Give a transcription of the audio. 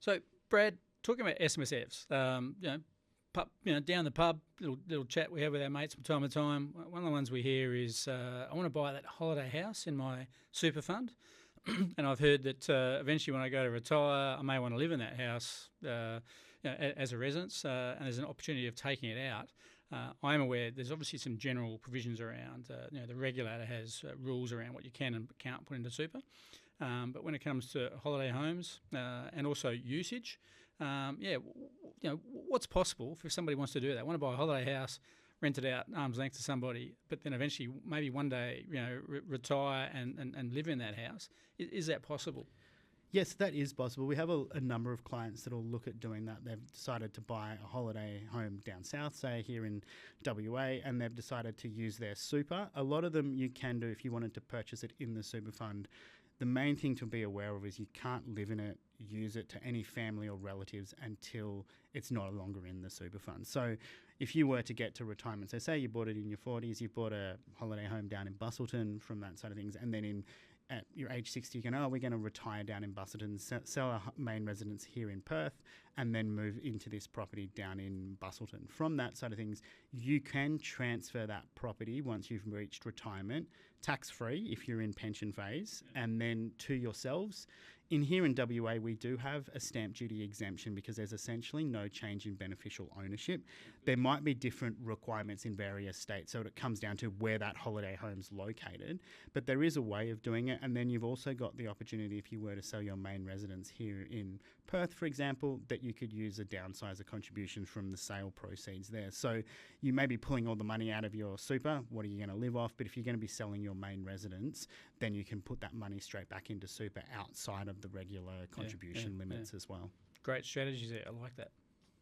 So, Brad, talking about SMSFs, down the pub, little chat we have with our mates from time to time. One of the ones we hear is, I want to buy that holiday house in my super fund. And I've heard that eventually when I go to retire, I may want to live in that house as a residence, and there's an opportunity of taking it out. I am aware there's obviously some general provisions around, the regulator has rules around what you can and can't put into super. But when it comes to holiday homes and also usage, what's possible if somebody wants to do that? I want to buy a holiday house, rent it out arm's length to somebody, but then eventually maybe one day retire and live in that house. Is that possible? Yes, that is possible. We have a number of clients that will look at doing that. They've decided to buy a holiday home down south, say here in WA, and they've decided to use their super. A lot of them you can do if you wanted to purchase it in the super fund. The main thing to be aware of is you can't live in it, use it to any family or relatives until it's no longer in the super fund. So if you were to get to retirement, so say you bought it in your 40s, you've bought a holiday home down in Busselton from that side of things, and then at your age 60, you go, we're going to retire down in Busselton, sell our main residence here in Perth, and then move into this property down in Busselton. From that side of things, you can transfer that property once you've reached retirement, tax-free if you're in pension phase, and then to yourselves. In here in WA, we do have a stamp duty exemption because there's essentially no change in beneficial ownership. There might be different requirements in various states, so it comes down to where that holiday home's located. But there is a way of doing it, and then you've also got the opportunity, if you were to sell your main residence here in Perth, for example, that you could use a downsizer contribution from the sale proceeds there. So you may be pulling all the money out of your super. What are you going to live off? But if you're going to be selling your main residence, then you can put that money straight back into super outside of the regular contribution limits as well. Great strategies there. I like that.